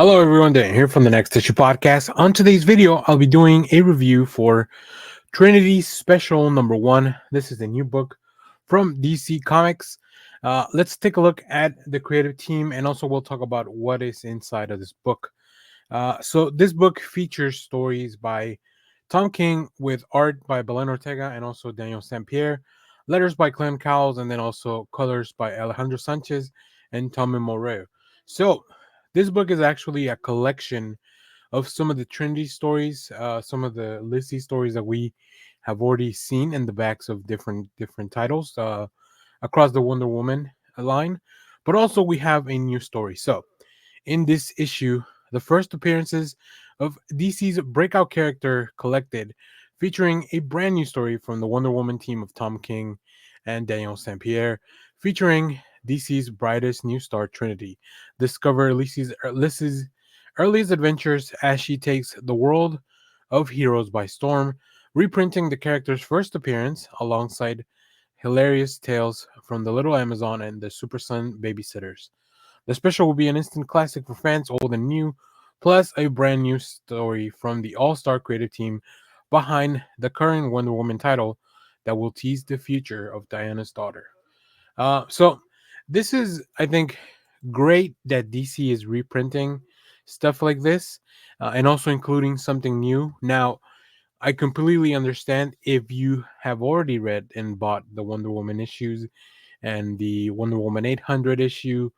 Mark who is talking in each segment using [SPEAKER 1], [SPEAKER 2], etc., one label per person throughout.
[SPEAKER 1] Hello everyone, Dan here from the Next Issue Podcast. On today's video, I'll be doing a review for Trinity Special number 1. This is a new book from DC Comics. Let's take a look at the creative team and also we'll talk about what is inside of this book. So this book features stories by Tom King with art by Belen Ortega and also Daniel St. Pierre, letters by Clem Cowles, and then also colors by Alejandro Sanchez and Tommy Moreo. So this book is actually a collection of some of the Trinity stories, some of the Lizzie stories that we have already seen in the backs of different titles across the Wonder Woman line, but also we have a new story. So in this issue, the first appearances of DC's breakout character collected, featuring a brand new story from the Wonder Woman team of Tom King and Daniel St. Pierre, featuring DC's brightest new star Trinity. Discover Lizzie's earliest adventures as she takes the world of heroes by storm, reprinting the character's first appearance alongside hilarious tales from the Little Amazon and the Super Sun babysitters. The special will be an instant classic for fans old and new, plus a brand new story from the all-star creative team behind the current Wonder Woman title that will tease the future of Diana's daughter. So this is, I think, great that DC is reprinting stuff like this, and also including something new. Now, I completely understand if you have already read and bought the Wonder Woman issues and the Wonder Woman 800 issue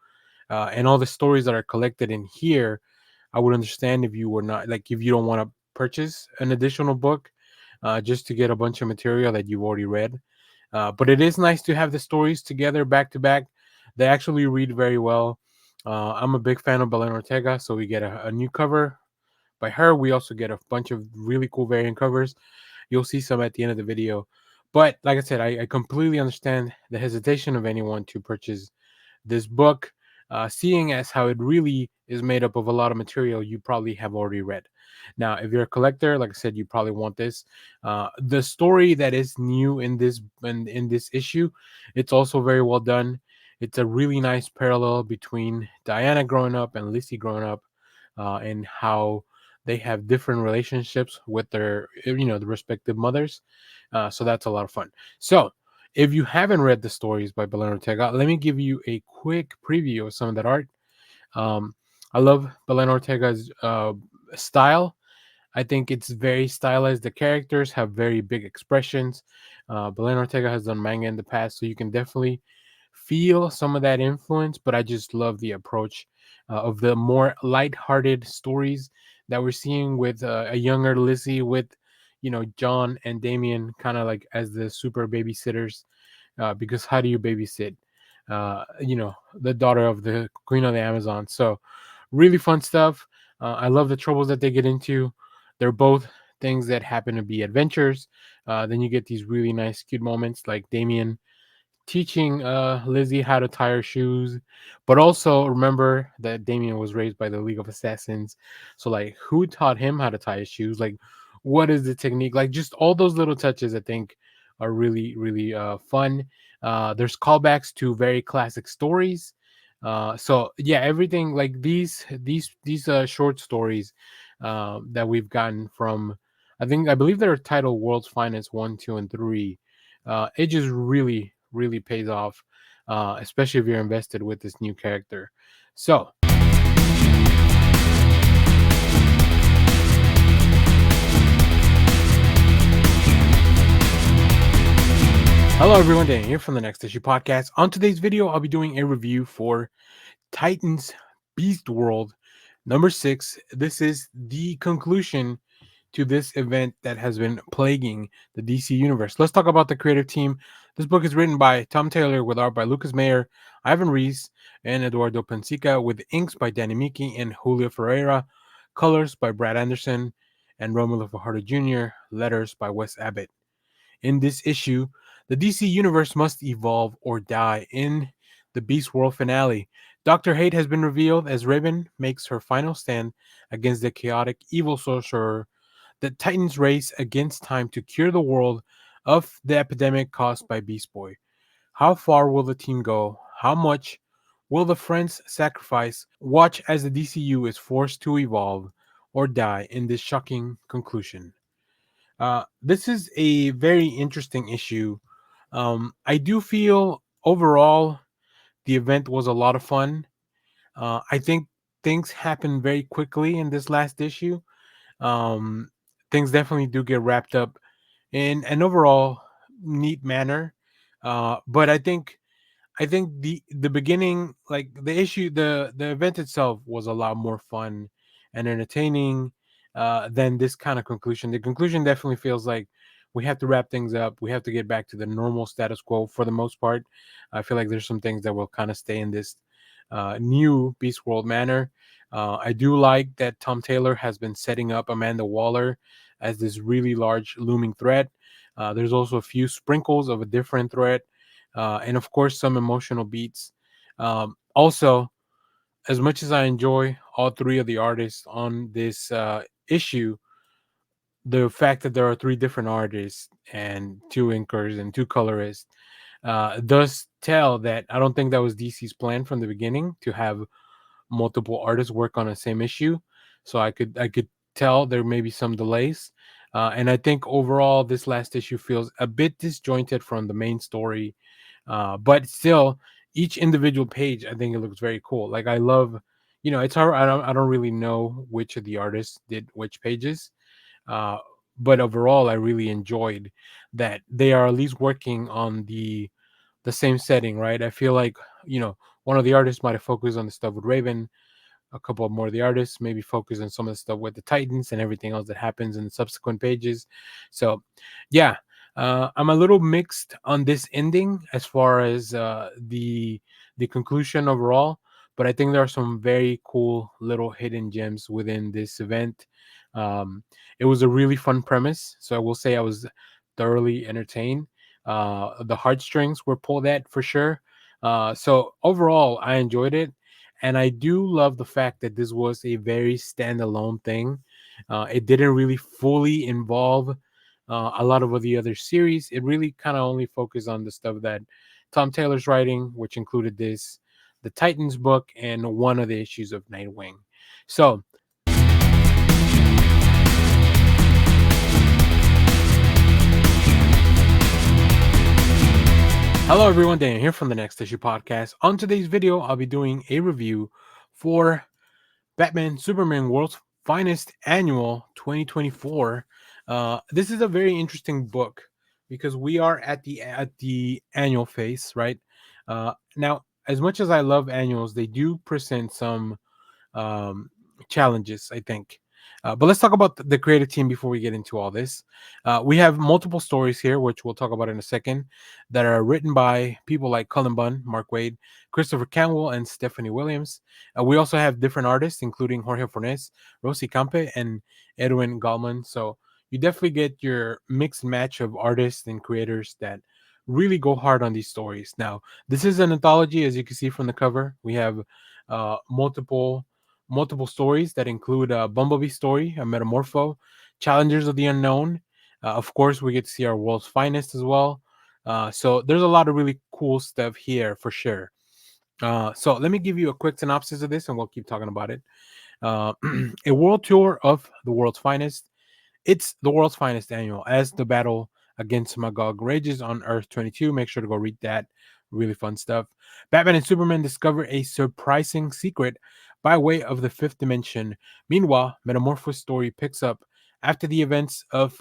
[SPEAKER 1] and all the stories that are collected in here. I would understand if you were not like if you don't want to purchase an additional book just to get a bunch of material that you've already read. But it is nice to have the stories together back to back. They actually read very well. I'm a big fan of Belen Ortega, so we get a new cover by her. We also get a bunch of really cool variant covers. You'll see some at the end of the video. But like I said, I completely understand the hesitation of anyone to purchase this book, seeing as how it really is made up of a lot of material you probably have already read. Now, if you're a collector, like I said, you probably want this. The story that is new in this issue, it's also very well done. It's a really nice parallel between Diana growing up and Lizzie growing up, and how they have different relationships with their, the respective mothers. So that's a lot of fun. So if you haven't read the stories by Belen Ortega, let me give you a quick preview of some of that art. Um, I love Belen Ortega's style. I think it's very stylized. The characters have very big expressions. Belen Ortega has done manga in the past, so you can definitely feel some of that influence. But I just love the approach of the more light-hearted stories that we're seeing with a younger Lizzie, with John and Damien, kind of like as the super babysitters. Because how do you babysit? The daughter of the queen of the Amazon. So really fun stuff. I love the troubles that they get into. They're both things that happen to be adventures. Then you get these really nice, cute moments like Damien teaching Lizzie how to tie her shoes. But also remember that Damien was raised by the League of Assassins. So, like, who taught him how to tie his shoes? Like, what is the technique? Like, just all those little touches, I think, are really, really fun. There's callbacks to very classic stories. So yeah, everything like these short stories that we've gotten from, I believe they're titled World's Finest 1, 2, and 3. It just really, really pays off, especially if you're invested with this new character. So hello everyone, Dan here from the Next Issue Podcast. On today's video, I'll be doing a review for Titans Beast World number 6. This is the conclusion to this event that has been plaguing the DC universe. Let's talk about the creative team. This book is written by Tom Taylor with art by Lucas Mayer, Ivan Reis, and Eduardo Pensica, with inks by Danny Miki and Julio Ferreira, colors by Brad Anderson and Romulo Fajardo Jr., letters by Wes Abbott. In this issue, the DC Universe must evolve or die. In the Beast World finale, Dr. Hate has been revealed as Raven makes her final stand against the chaotic evil sorcerer. The Titans race against time to cure the world of the epidemic caused by Beast Boy. How far will the team go? How much Will the Friends sacrifice? Watch as the DCU is forced to evolve or die in this shocking conclusion. This is a very interesting issue. I do feel overall the event was a lot of fun. I think things happen very quickly in this last issue. Um, Things definitely do get wrapped up in an overall neat manner. But I think the beginning, like the issue, the event itself was a lot more fun and entertaining than this kind of conclusion. The conclusion definitely feels like we have to wrap things up. We have to get back to the normal status quo for the most part. I feel like there's some things that will kind of stay in this new Beast World manner. I do like that Tom Taylor has been setting up Amanda Waller as this really large looming threat. There's also a few sprinkles of a different threat, and of course some emotional beats. Also, as much as I enjoy all three of the artists on this issue, the fact that there are three different artists and two inkers and two colorists does tell that I don't think that was DC's plan from the beginning to have multiple artists work on the same issue. So I could tell there may be some delays. And I think overall this last issue feels a bit disjointed from the main story. But still, each individual page, I think it looks very cool. Like I love, it's hard. I don't really know which of the artists did which pages. Uh, but overall, I really enjoyed that they are at least working on the same setting, right? I feel like one of the artists might have focused on the stuff with Raven, a couple of more of the artists maybe focus on some of the stuff with the Titans and everything else that happens in the subsequent pages. So, yeah, I'm a little mixed on this ending as far as the conclusion overall, but I think there are some very cool little hidden gems within this event. Um, it was a really fun premise, so I will say I was thoroughly entertained. The heartstrings were pulled at for sure. So overall, I enjoyed it, and I do love the fact that this was a very standalone thing. It didn't really fully involve a lot of the other series. It really kind of only focused on the stuff that Tom Taylor's writing, which included the Titans book, and one of the issues of Nightwing. So, hello everyone, Dan here from the Next Issue Podcast. On today's video, I'll be doing a review for Batman Superman World's Finest Annual 2024. This is a very interesting book because we are at the annual phase, right? Now, as much as I love annuals, they do present some um, challenges, I think. But let's talk about the creative team before we get into all this. We have multiple stories here, which we'll talk about in a second, that are written by people like Cullen Bunn, Mark Waid, Christopher Canwell, and Stephanie Williams. We also have different artists, including Jorge Fornes, Rosie Campe, and Edwin Gallman. So you definitely get your mixed match of artists and creators that really go hard on these stories. Now, this is an anthology, as you can see from the cover. We have multiple stories that include a Bumblebee story, a Metamorpho, Challengers of the Unknown. Of course, we get to see our world's finest as well. So there's a lot of really cool stuff here for sure. So let me give you a quick synopsis of this, and we'll keep talking about it. Uh, a world tour of the world's finest. It's the world's finest annual as the battle against Magog rages on Earth 22. Make sure to go read that. Really fun stuff. Batman and Superman discover a surprising secret by way of the fifth dimension. Meanwhile, Metamorphosis story picks up after the events of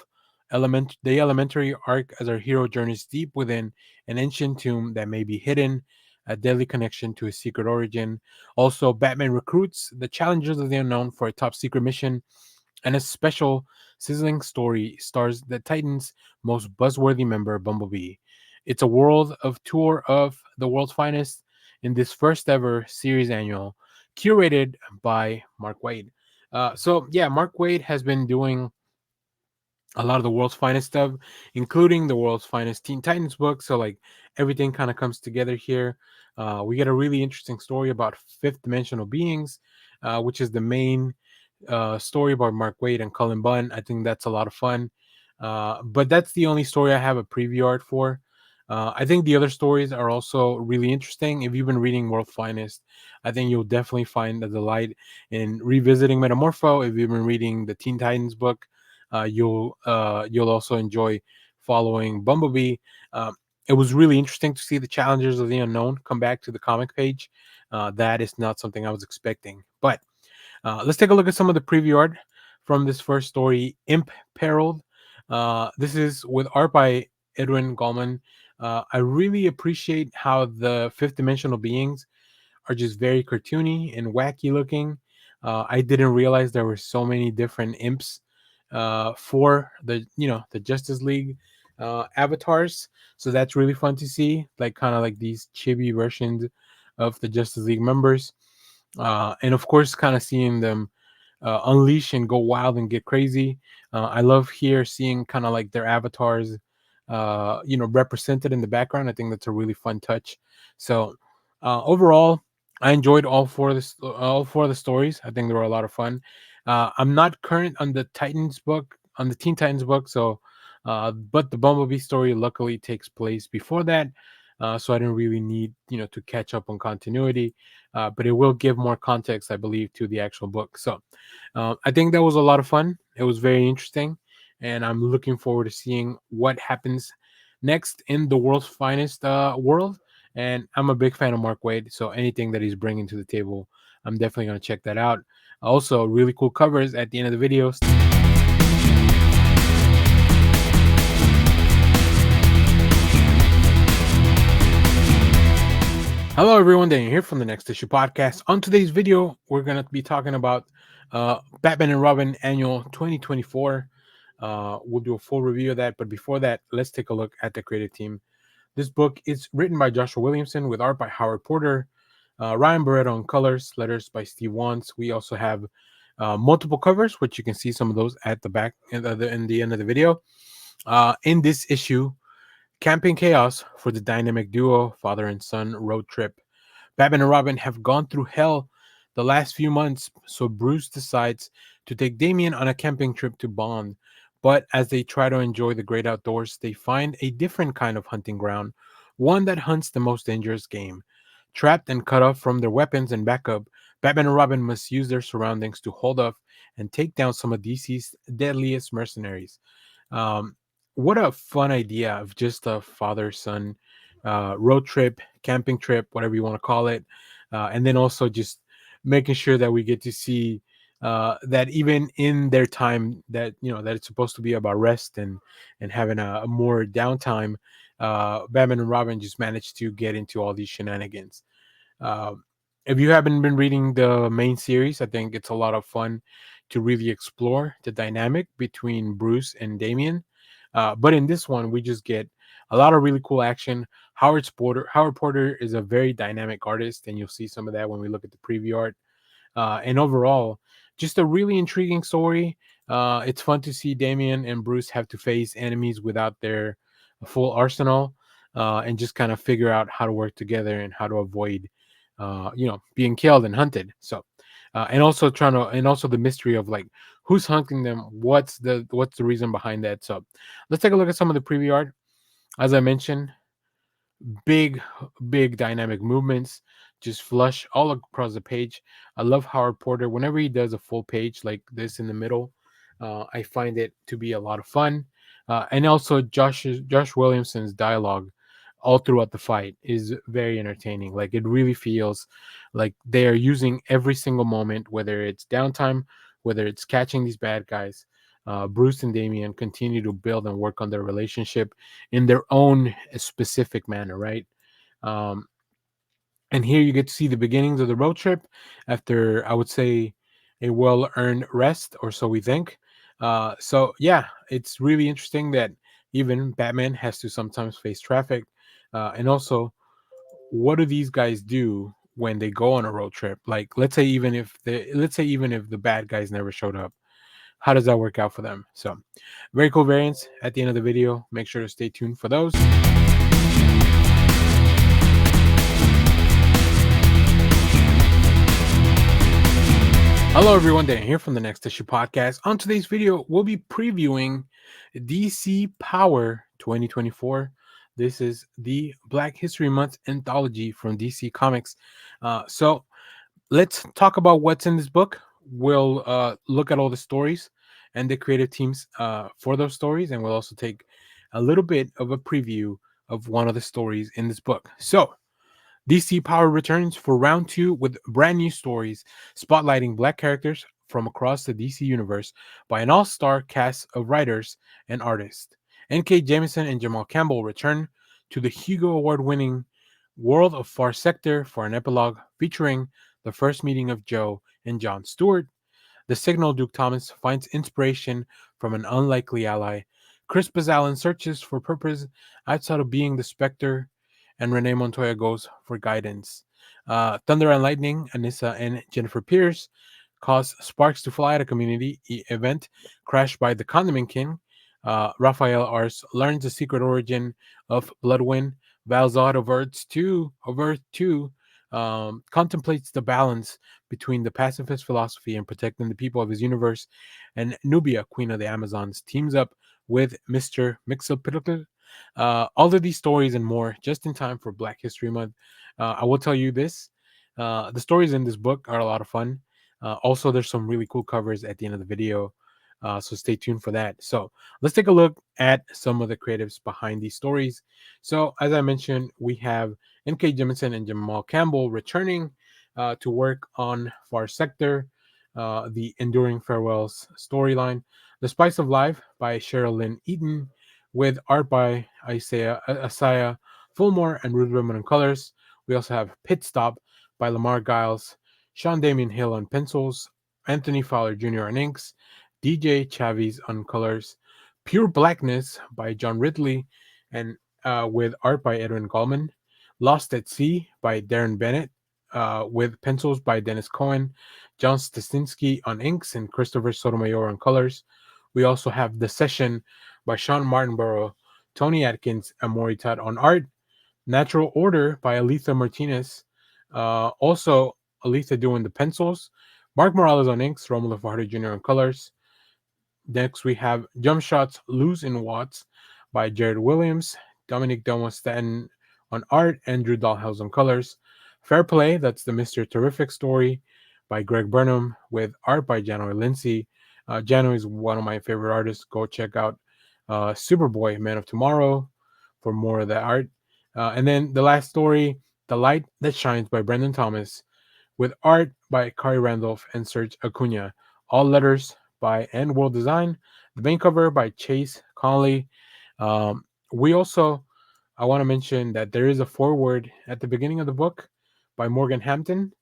[SPEAKER 1] the elementary arc as our hero journeys deep within an ancient tomb that may be hidden, a deadly connection to his secret origin. Also, Batman recruits the challengers of the unknown for a top secret mission, and a special sizzling story stars the Titans' most buzzworthy member, Bumblebee. It's a world of tour of the world's finest in this first ever series annual, curated by Mark Waid. So yeah, Mark Waid has been doing a lot of the world's finest stuff, including the world's finest Teen Titans book. So like everything kind of comes together here. We get a really interesting story about fifth dimensional beings, which is the main story by Mark Waid and Cullen Bunn. I think that's a lot of fun. But that's the only story I have a preview art for. I think the other stories are also really interesting. If you've been reading World Finest, I think you'll definitely find a delight in revisiting Metamorpho. If you've been reading the Teen Titans book, you'll also enjoy following Bumblebee. Um, it was really interesting to see the Challengers of the Unknown come back to the comic page. That is not something I was expecting. But let's take a look at some of the preview art from this first story, Imp Perilled. This is with art by Edwin Gallman. I really appreciate how the fifth dimensional beings are just very cartoony and wacky looking. I didn't realize there were so many different imps for the Justice League avatars. So that's really fun to see, like kind of like these chibi versions of the Justice League members, and of course, kind of seeing them unleash and go wild and get crazy. I love here seeing kind of like their avatars, represented in the background. I think that's a really fun touch. So overall, I enjoyed all four of the stories. I think they were a lot of fun. I'm not current on the Titans book, on the Teen Titans book, so but the Bumblebee story luckily takes place before that. So I didn't really need, to catch up on continuity, but it will give more context, I believe, to the actual book. So I think that was a lot of fun. It was very interesting, and I'm looking forward to seeing what happens next in the world's finest world. And I'm a big fan of Mark Waid, so anything that he's bringing to the table, I'm definitely going to check that out. Also, really cool covers at the end of the video. Hello, everyone. Daniel here from the Next Issue Podcast. On today's video, we're going to be talking about Batman and Robin Annual 2024. We'll do a full review of that. But before that, let's take a look at the creative team. This book is written by Joshua Williamson with art by Howard Porter, Ryan Barreto on colors, letters by Steve Wantz. We also have multiple covers, which you can see some of those at the back in the end of the video. In this issue, Camping Chaos for the dynamic duo, father and son road trip. Batman and Robin have gone through hell the last few months, so Bruce decides to take Damian on a camping trip to Bond. But as they try to enjoy the great outdoors, they find a different kind of hunting ground, one that hunts the most dangerous game. Trapped and cut off from their weapons and backup, Batman and Robin must use their surroundings to hold off and take down some of DC's deadliest mercenaries. Um, what a fun idea of just a father son road trip, camping trip, whatever you want to call it. And then also just making sure that we get to see that even in their time that that it's supposed to be about rest and having a more downtime, Batman and Robin just managed to get into all these shenanigans. uh, if you haven't been reading the main series, I think it's a lot of fun to really explore the dynamic between Bruce and Damian. But in this one, we just get a lot of really cool action. Howard Porter is a very dynamic artist, and you'll see some of that when we look at the preview art. And overall, just a really intriguing story. It's fun to see Damian and Bruce have to face enemies without their full arsenal, and just kind of figure out how to work together and how to avoid, being killed and hunted. So, and also the mystery of like who's hunting them, what's the reason behind that. So, let's take a look at some of the preview art. As I mentioned, big big dynamic movements just flush all across the page. I love Howard Porter whenever he does a full page like this in the middle. I find it to be a lot of fun. And also Josh Williamson's dialogue all throughout the fight is very entertaining. Like it really feels like they are using every single moment, whether it's downtime, whether it's catching these bad guys. Bruce and Damian continue to build and work on their relationship in their own specific manner, right? Um, and here you get to see the beginnings of the road trip after, I would say, a well earned rest, or so we think. So, yeah, it's really interesting that even Batman has to sometimes face traffic. And also, what do these guys do when they go on a road trip? Like, let's say even if the bad guys never showed up, how does that work out for them? So, very cool variants at the end of the video. Make sure to stay tuned for those. Hello, everyone. Dan here from the Next Issue Podcast. On today's video, we'll be previewing DC Power 2024, This is the Black History Month anthology from DC Comics. So let's talk about what's in this book. We'll look at all the stories and the creative teams for those stories, and we'll also take a little bit of a preview of one of the stories in this book. So, DC Power returns for round two with brand new stories spotlighting black characters from across the DC universe by an all star cast of writers and artists. N.K. Jemisin and Jamal Campbell return to the Hugo Award winning world of Far Sector for an epilogue featuring the first meeting of Joe and John Stewart. The Signal Duke Thomas finds inspiration from an unlikely ally. Chris Bazalin searches for purpose outside of being the Spectre, and Renee Montoya goes for guidance. Thunder and Lightning, Anissa and Jennifer Pierce cause sparks to fly at a community event crashed by the Condiment King. Raphael Ars learns the secret origin of Bloodwind. Val Zod of Earth 2 contemplates the balance between the pacifist philosophy and protecting the people of his universe. And Nubia, Queen of the Amazons, teams up with Mr. Mixoplitlr. All of these stories and more just in time for Black History Month. I will tell you this. The stories in this book are a lot of fun. Also, there's some really cool covers at the end of the video. So stay tuned for that. So let's take a look at some of the creatives behind these stories. So as I mentioned, we have N.K. Jemisin and Jamal Campbell returning to work on Far Sector, the Enduring Farewells storyline. The Spice of Life by Cheryl Lynn Eaton, with art by Isaiah Fulmore and Ruth Redmond on colors. We also have Pit Stop by Lamar Giles, Sean Damian Hill on pencils, Anthony Fowler Jr. on inks, DJ Chavis on colors, Pure Blackness by John Ridley, and with art by Edwin Gallman, Lost at Sea by Darren Bennett, with pencils by Dennis Cohen, John Stasinski on inks, and Christopher Sotomayor on colors. We also have The Session by Sean Martinborough, Tony Atkins, and Maury Todd on art, Natural Order by Aletha Martinez, also Aletha doing the pencils, Mark Morales on inks, Romulo Fajardo Jr. on colors. Next, we have Jump Shots Lose in Watts by Jared Williams, Dominic Domo Stanton on art, Andrew Dahlhaus on colors. Fair Play, that's the Mr. Terrific story by Greg Burnham, with art by Janoy Lindsay. Janoy is one of my favorite artists. Go check out Superboy, Man of Tomorrow, for more of that art. And then the last story, The Light That Shines by Brendan Thomas, with art by Kari Randolph and Serge Acuna. All letters by End World Design. The main cover by Chase Conley. We also, I want to mention that there is a foreword at the beginning of the book by Morgan Hampton.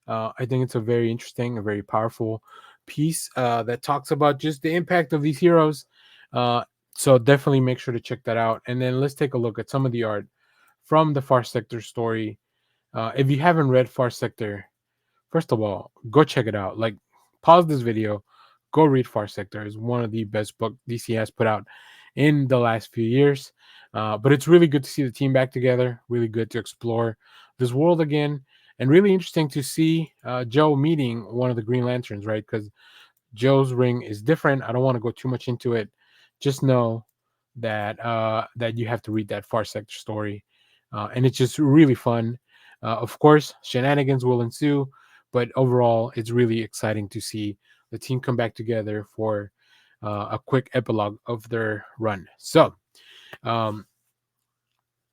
[SPEAKER 1] I think it's a very interesting, a very powerful piece that talks about just the impact of these heroes. So definitely make sure to check that out. And then let's take a look at some of the art from the Far Sector story. If you haven't read Far Sector, first of all, go check it out. Like, pause this video, go read Far Sector. It's one of the best books DC has put out in the last few years. But it's really good to see the team back together. Really good to explore this world again, and really interesting to see Joe meeting one of the Green Lanterns, right? Because Joe's ring is different. I don't want to go too much into it. Just know that that you have to read that Far Sector story, and it's just really fun. Of course, shenanigans will ensue, but overall, it's really exciting to see the team come back together for a quick epilogue of their run. So, um,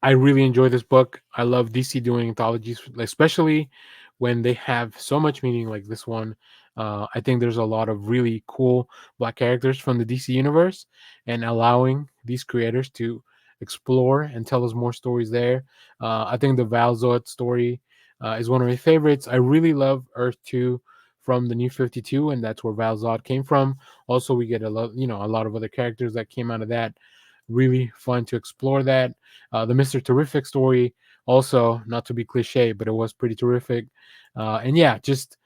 [SPEAKER 1] I really enjoy this book. I love DC doing anthologies, especially when they have so much meaning like this one. I think there's a lot of really cool black characters from the DC universe, and allowing these creators to explore and tell us more stories there. I think the Val Zod story is one of my favorites. I really love Earth 2 from the New 52, and that's where Val Zod came from. Also, we get a lot of other characters that came out of that. Really fun to explore that. The Mr. Terrific story, also, not to be cliche, but it was pretty terrific. And yeah, just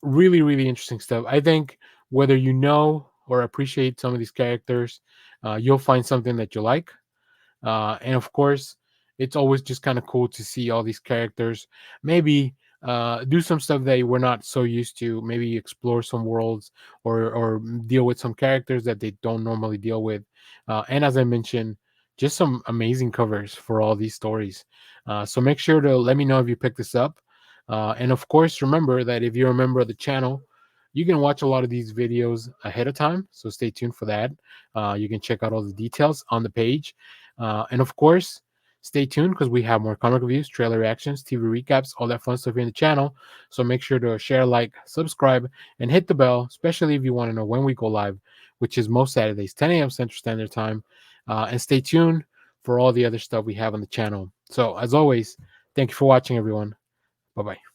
[SPEAKER 1] really, really interesting stuff. I think whether you know or appreciate some of these characters, you'll find something that you like. And of course, it's always just kind of cool to see all these characters maybe do some stuff that we're not so used to, maybe explore some worlds, or deal with some characters that they don't normally deal with. And as I mentioned, just some amazing covers for all these stories. So make sure to let me know if you pick this up. And of course, remember that if you're a member of the channel, you can watch a lot of these videos ahead of time. So stay tuned for that. You can check out all the details on the page. And of course, stay tuned because we have more comic reviews, trailer reactions, TV recaps, all that fun stuff here in the channel. So make sure to share, like, subscribe, and hit the bell, especially if you want to know when we go live, which is most Saturdays, 10 a.m. Central Standard Time. And stay tuned for all the other stuff we have on the channel. So, as always, thank you for watching, everyone. Bye bye.